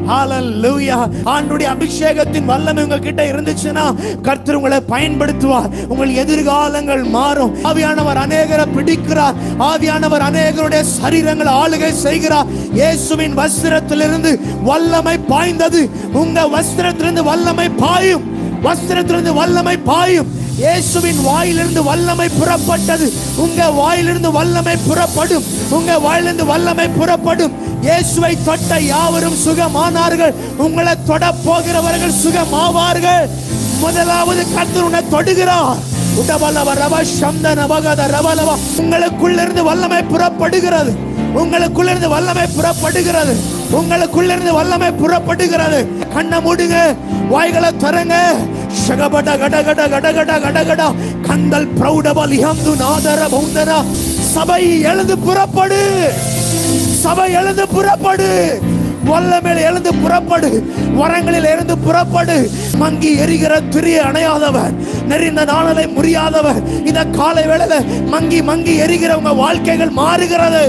ஹல்லேலூயா. ஆண்டவருடைய அபிஷேகத்தின் வல்லமை உங்ககிட்ட இருந்துச்சுன்னா கர்த்தர் உங்களை பயன்படுத்துவார். உங்கள் எதிர்காலங்கள் மாறும். ஆவியானவர் அநேகரை பிடிக்கிறார், ஆவியானவர் அநேகருடைய சரீரங்களை ஆளுகை செய்கிறார். இயேசுவின் வஸ்திரத்திலிருந்து வல்லமை பாய்ந்தது, உங்க வஸ்திரத்திலிருந்து வல்லமை பாயும், வஸ்திரத்திலிருந்து வல்லமை பாயும். இயேசுவின் வாயிலிருந்து வல்லமை புறப்பட்டது. உங்க வாயிலிருந்து வல்லமை புறப்படும். உங்க வாயிலிருந்து வல்லமை புறப்படும். இயேசுவை தொட்ட யாவரும் சுகமானார்கள். உங்களை தொட போகிறவர்கள் சுகமாவார்கள். முதலாவது கர்த்தர் உன்னை தொடுகிறார். உங்களுக்குள்ளிருந்து வல்லமை புறப்படுகிறது. உங்களுக்குள்ளிருந்து வல்லமை புறப்படுகிறது. உங்களுக்குள்ளிருந்து வல்லமை புறப்படுகிறது. கண்ணை மூடுங்க, வாய்களை திறங்க. ஷகபட கடகட கடகட கடகட கந்தல் பிரௌடபல் இஹந்து நாதர பௌந்தரா. சபை எழுந்து புறப்படு. சபை எழுந்து புறப்படு. வல்லமையில் எழுந்து புறப்படு. வரங்களில் எழுந்து புறப்படு. மங்கி எரிகிற திரிய அணையாதவர், நெறிந்த நாளலை முறியாதவர். இந்த காலை வேளையில மங்கி மங்கி எரிகிற உங்க வாழ்க்கைகள் மாறுகிறது.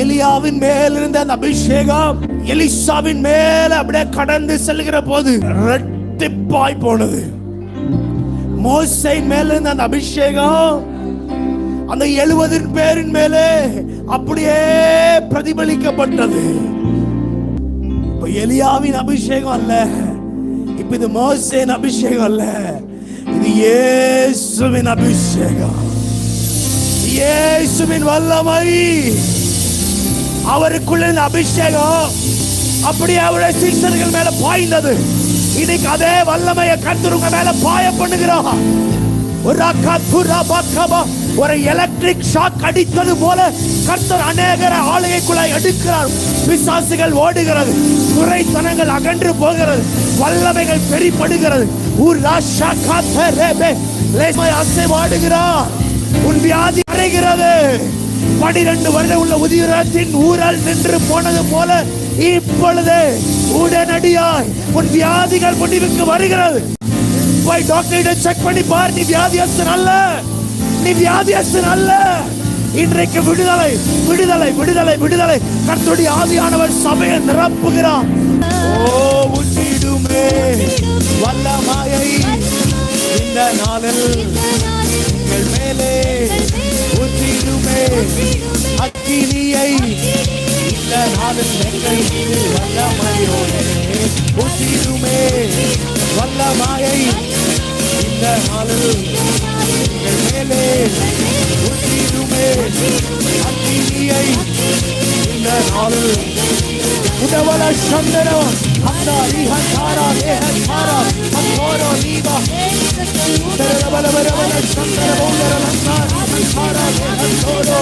எலியாவின் மேல் இருந்த அந்த அபிஷேகம் எலிசாவின் மேல அப்படியே கடந்து செல்கிற போது இரட்டிப்பாய் போனது. மோசேயின் மேல இருந்த அந்த அபிஷேகம் அந்த 70 பேரின் மேலே அப்படியே பிரதிபலிக்கப்பட்டது. இப்ப எலியாவின் அபிஷேகம் அல்ல, இப்ப இது மோசேயின் அபிஷேகம் அல்ல, இது இயேசுவின் அபிஷேகம். இயேசுவின் வல்லமை அவருக்குள்ள அபிஷேகம் அப்படியே அவருடைய சீஷர்கள் மேல பாய்ந்தது. இன்னைக்கு அதே வல்லமையை கர்த்தர் உங்க மேல பாய பண்ணுகிறார். ஒரு எலக்ட்ரிக் ஷாக் அடித்தது போல கர்த்தர் அநேகர ஆலயக்குள்ள எடுக்கிறார். பிசாசுகள் ஓடுகிறது, குறைத்தனங்கள் அகன்று போகிறது, வல்லமைகள் பெரிப்படுகிறது. அசைவாடுகிறார். உன் வியாதி அறைகிறது. 12 வருடம் உள்ள உதிரத்தின் ஊரல் நின்று போனது போல இப்பொழுது உடனடியாய் உன் வியாதிகள் முடிவுக்கு வருகிறது. போய் டாக்டர் செக் பண்ணி பார். நீ வியாதியஸ்தன் அல்ல, நீ வியாதியஸ்தன் அல்ல. இன்றைக்கு விடுதலை விடுதலை விடுதலை விடுதலை. கர்த்தருடைய ஆவியானவர் சபையை நிரப்புகிறார். ஓ உன்னிடுமே வல்லமையை இந்த நாளில் எங்கள் மேலே ஊற்றிடுமே. அக்கினியை இந்த நாளில் எங்கள் மீது வல்லமையோடு ஊற்றிடுமே. வல்லமையை இந்த நாளில் எங்கள் மேலே ஊற்றிடுமே. அக்கினியை இந்த நாளில் உடவல சந்தனம் அந்தாரி ஹந்தாரா தேஹந்தாரா அந்தோரோ நீவா தரவல வரவல சந்தனம் ஓலர நந்தாரி ஹந்தாரா தேஹந்தோரோ.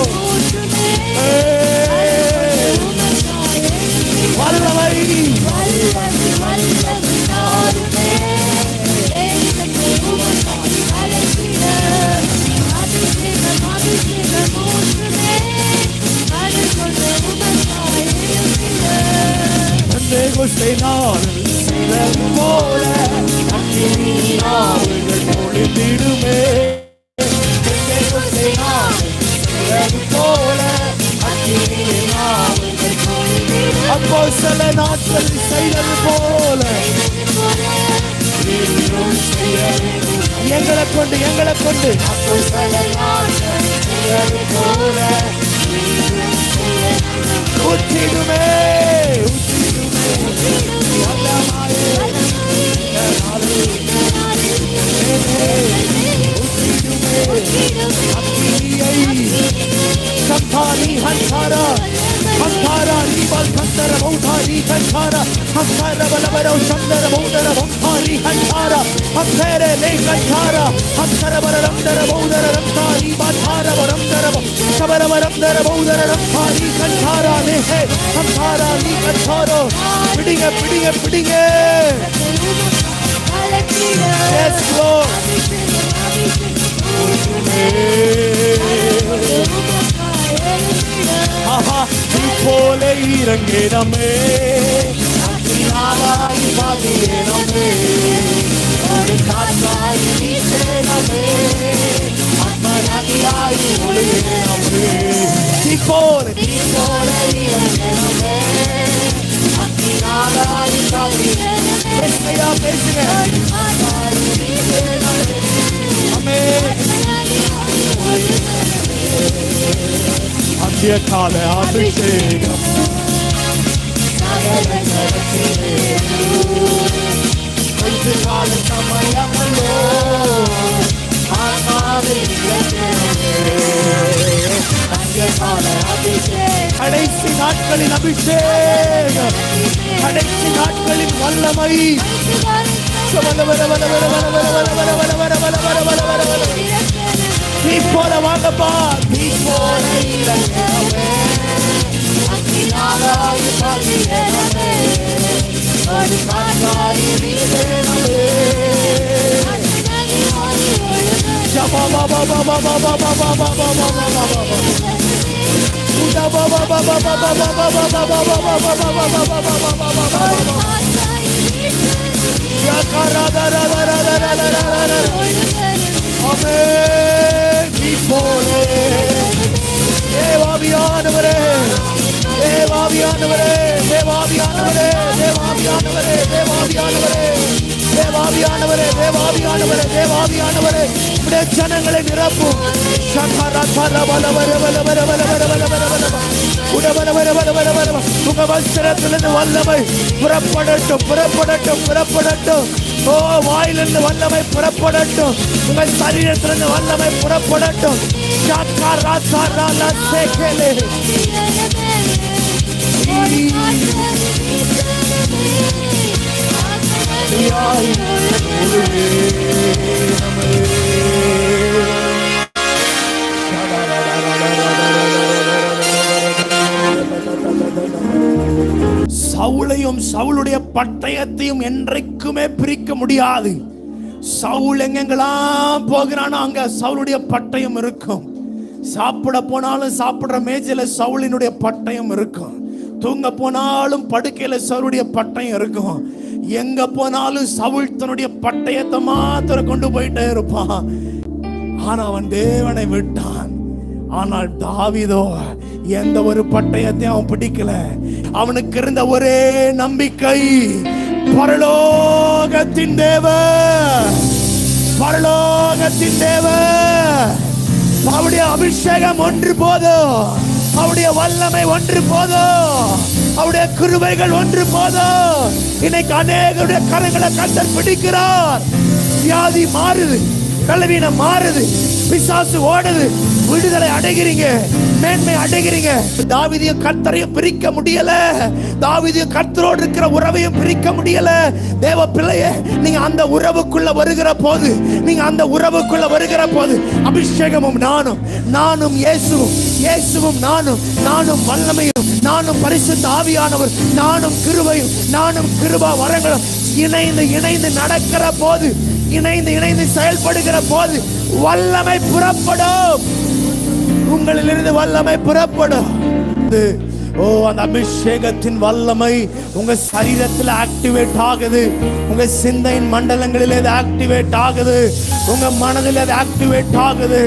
வல்லமை போல பொழிந்திடுமே. அப்போ சில நாட்கள் செய்தது போல எங்களை கொண்டு அப்போ சில நாட்கள் செய்தது போல ஊற்றிடுமே. Santari Hantara Hantara Ribal Hantara Bauthari Hantara Hantara Balabaro Sandara Baudara Bauthari Hantara Hantara Lekantara Hantara Baramdara Baudara Rantari Bathara Baramdara Sabara Baramdara Baudara Rantari Hantara Nehe Hantara Lekantara Pidinga Pidinga Pidinga. Yes Lord. ஆஹா போல இறங்கினமே அக்கினாவாய் பாதினமே ஒரு காற்றாய் வீசினமே அம்மனாய் ஒளியினமே போல இறங்கினமே அக்கினாவாய் பாதினமே. பேசுங்க பேசுங்க. ஆமென். கால அபிஷேகம் கால சமயமல்லோ கடைசி நாட்களின் அபிஷேகம், கடைசி நாட்களின் வல்லமை. நீ போல வாங்கப்பா, நீ போல தேவாவியானவரே, தேவாவியானவரே, தேவாவியானவரே, தேவாவியானவரே, தேவாவியானவரே, தேவாவியானவரே, தேவாவியானவரே, தேவாவியானவரே, உம்முடைய ஜனங்களை நிரப்பும். உங்க வஸ்திரத்திலிருந்து வல்லமை புறப்படட்டும், புறப்படட்டும், புறப்படட்டும். ஓ, வாயிலிருந்து வல்லமை புறப்படட்டும், உங்க சரீரத்திலிருந்து வல்லமை புறப்படட்டும். சவுலையும் சவுளுடைய பட்டயத்தையும் என்றைக்குமே பிரிக்க முடியாது. சவுல் எங்கெங்கெல்லாம் போகிறானோ அங்க சவுளுடைய பட்டயம் இருக்கும். சாப்பிட போனாலும் சாப்பிடுற மேஜையில சவுலினுடைய பட்டயம் இருக்கும். தூங்க போனாலும் படுக்கையில சவுளுடைய பட்டயம் இருக்கும். எங்க போனாலும் சவுல் தன்னுடைய பட்டயத்தை மாத்திரம் கொண்டு போயிட்டே இருப்பான். ஆனா அவன் தேவனை விட்டான். ஆனால் தாவீதோ எந்த ஒரு பட்டயத்தையும் அவன் பிடிக்கல. அவனுக்கு இருந்த ஒரே நம்பிக்கை பரலோகத்தின் தேவன், பரலோகத்தின் தேவன். அவருடைய அபிஷேகம் ஒன்று போதும், அவருடைய வல்லமை ஒன்று போதும், அவருடைய கிருபைகள் ஒன்று போதும். இன்னைக்கு அநேகருடைய கரங்களை கர்த்தர் பிடிக்கிறார். வியாதி மாறுது, பலவீனம் மாறுது, பிசாசு ஓடுது, விடுதலை அடைகிறீங்க, மேன்மை அடைகிறீங்க. தாவீதையும் கர்த்தரையும் பிரிக்க முடியல, தாவீதையும் கர்த்தரோடு இருக்கிற உறவையும் பிரிக்க முடியல. தேவ பிள்ளையே, நீங்க அந்த உறவுக்குள்ள வருகிற போது, நீங்க அந்த உறவுக்குள்ள வருகிற போது அபிஷேகமும் நானும், நானும் இயேசுவும், இயேசுவும் நானும், நானும் வல்லமையும், நானும் பரிசுத்த ஆவியானவர், நானும் கிருபையும், நானும் கிருபா வரங்களும் இணைந்து இணைந்து நடக்கிற போது, இணைந்து இணைந்து செயல்படுகிற போது வல்லமை புறப்படும். உங்களிலிருந்து வல்லமை புறப்படும். ஓ, அந்த அபிஷேகத்தின் வல்லமை உங்க சரீரத்தில் ஆக்டிவேட் ஆகுது. உங்க சிந்தையின் மண்டலங்களில் இது ஆக்டிவேட் ஆகுது. உங்க மனதில் அது ஆக்டிவேட் ஆகுது.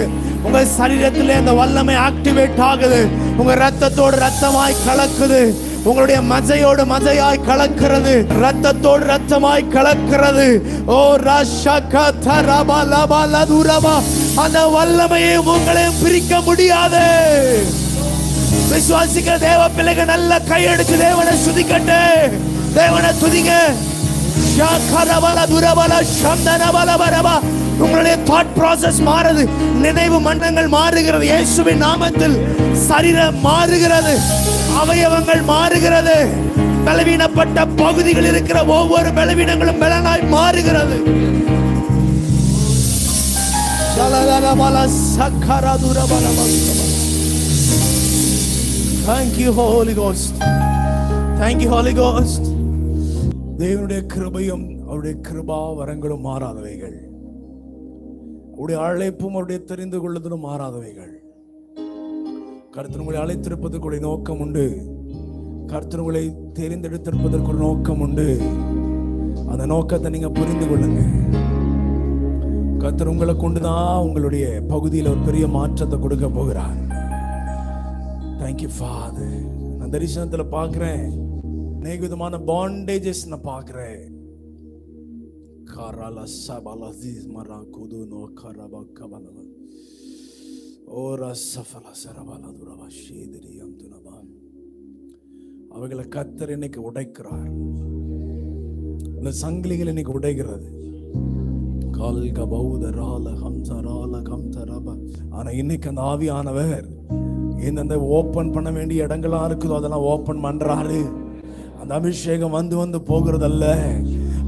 உங்க சரீரத்தில் அந்த வல்லமை ஆக்டிவேட் ஆகுது. உங்க ரத்தத்தோடு ரத்தமாய் கலக்குது. உங்களுடைய மஜையோடு மஜையாய் கலக்கிறது, ரத்தத்தோடு ரத்தமாய் கலக்கிறது. ஓ ராஷகதரபலபலதுரபா, அந்த வல்லமையை உங்களையும் பிரிக்க முடியாது. விசுவாசிக்கிற தேவ பிள்ளைகள் நல்ல கையெடுத்து தேவனை துதிக்கட்டு, தேவனை துதிங்க. உங்களுடைய தாட் ப்ராசஸ் மாறுது, நினைவு மண்டலங்கள் மாறுகிறது. இயேசுவின் நாமத்தில் சரீரம் மாறுகிறது, அவயவங்கள் மாறுகிறது. பலவீனப்பட்ட பகுதிகள் இருக்கிற ஒவ்வொரு பலவீனங்களும் பலனாய் மாறுகிறது. Thank you Holy Ghost, thank you Holy Ghost. தேவனுடைய கிருபையும் அவருடைய கிருபா வரங்களும் மாறாதவைகள், அவருடைய அழைப்பும் அவருடைய தெரிந்து கொள்ளுதலும் மாறாதவைகள். கர்த்தர் உங்களை அழைத்திருப்பதற்கு ஒரு நோக்கம் உண்டு. கர்த்தர் உங்களை தெரிந்தெடுத்திருப்பதற்கு ஒரு நோக்கம் உண்டு. அந்த நோக்கத்தை நீங்க புரிந்து கொள்ளுங்க. கர்த்தர் உங்களை கொண்டுதான் உங்களுடைய பகுதியில் ஒரு பெரிய மாற்றத்தை கொடுக்க போகிறார். Thank you father. நான் தரிசனத்தில் பார்க்கிறேன், அநேக விதமான பாண்டேஜஸ் நான் பார்க்கிறேன். அவைகளை கர்த்தர் இன்னைக்கு உடைக்கிறார். இந்த சங்கிலிகள் இன்னைக்கு உடைக்கிறது. ஆனா இன்னைக்கு அந்த ஆவியானவர் எந்தெந்த ஓபன் பண்ண வேண்டிய இடங்களா இருக்குதோ அதெல்லாம் ஓபன் பண்றாரு. அந்த அபிஷேகம் வந்து போகிறதல்ல,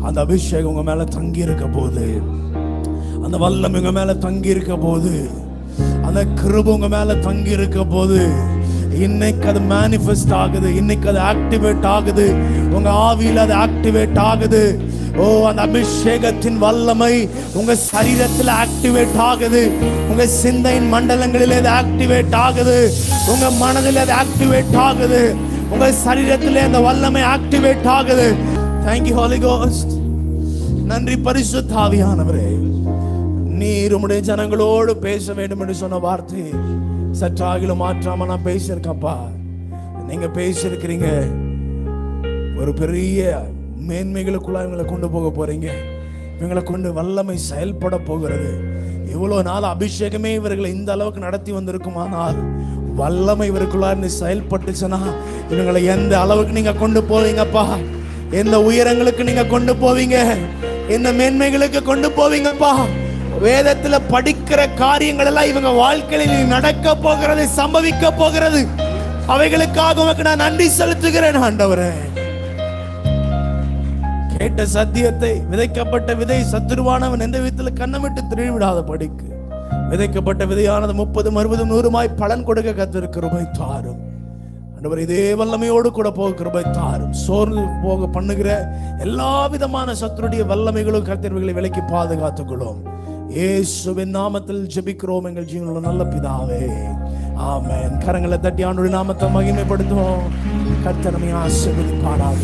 அந்த அபிஷேகம் உங்க மேல தங்கி இருக்க போது, அந்த வல்லம் உங்க மேல தங்கி இருக்க போது, அந்த கிருபை உங்க மேல தங்கி இருக்க போது, இன்னைக்கு அது மேனிஃபெஸ்ட் ஆகுது, இன்னைக்கு அது ஆக்டிவேட் ஆகுது, உங்க ஆவியில அது ஆக்டிவேட் ஆகுது. ஓ, அந்த அபிஷேகத்தின் வல்லமை உங்க சரீரத்தில் ஆக்டிவேட் ஆகுது, உங்க சிந்தையின் மண்டலங்களில் அது ஆக்டிவேட் ஆகுது, உங்க மனதில் அது ஆக்டிவேட் ஆகுது, உங்க சரீரத்திலே அந்த வல்லமை ஆக்டிவேட் ஆகுது. Thank you Holy Ghost. நன்றி பரிசுத்த ஆவியானவரே. நீர் உம்முடைய ஜனங்களோடு பேச வேண்டும் என்று சொன்ன வார்த்தை சற்றாகிலும் மாற்றாம நான் பேசியிருக்கப்பா. நீங்க பேசியிருக்கிறீங்க. ஒரு பெரிய மேன்மைகளுக்குள்ள இவங்களை கொண்டு போக போறீங்க. இவங்களை கொண்டு வல்லமை செயல்பட போகிறது. இவ்வளவு நாள் அபிஷேகமே இவர்களை இந்த அளவுக்கு நடத்தி வந்திருக்குமானால் வல்லமை இவருக்குள்ள இருந்து செயல்பட்டுச்சுன்னா இவங்களை எந்த அளவுக்கு நீங்க கொண்டு போவீங்கப்பா, எந்த உயரங்களுக்கு நீங்க கொண்டு போவீங்க, எந்த மேன்மைகளுக்கு கொண்டு போவீங்கப்பா. வேதத்துல படிக்கிற காரியங்கள் எல்லாம் இவங்க வாழ்க்கையில் நடக்க போகிறது, சம்பவிக்க போகிறது. அவைகளுக்காக உமக்கு நான் நன்றி செலுத்துகிறேன் ஆண்டவரே. கேட்ட சத்தியத்தை, விதைக்கப்பட்ட விதை சத்துருவானவன் எந்த விதத்துல கண்ணமிட்டு திருவிடாத படிக்கு விதைக்கப்பட்ட விதையானது 30, 60, 100 பலன் கொடுக்க கர்த்தர் கிருபை தாரும் ஆண்டவர். இதே வல்லமையோடு கூட போக கிருபை தாரும். சோர்ந்து போக பண்ணுகிற எல்லா விதமான சத்துருடைய வல்லமைகளும் கர்த்தர்களை விலக்கி பாதுகாத்துக் கொள்ளும். இயேசுவின் நாமத்தில் ஜெபிக்கிறோம் எங்கள் ஜீவனுள்ள நல்ல பிதாவே, ஆமென். கரங்களை தட்டி ஆண்டவருடைய நாமத்தை மகிமைப்படுத்துவோம். கர்த்தர் நம்மை ஆசீர்வதிப்பாராக.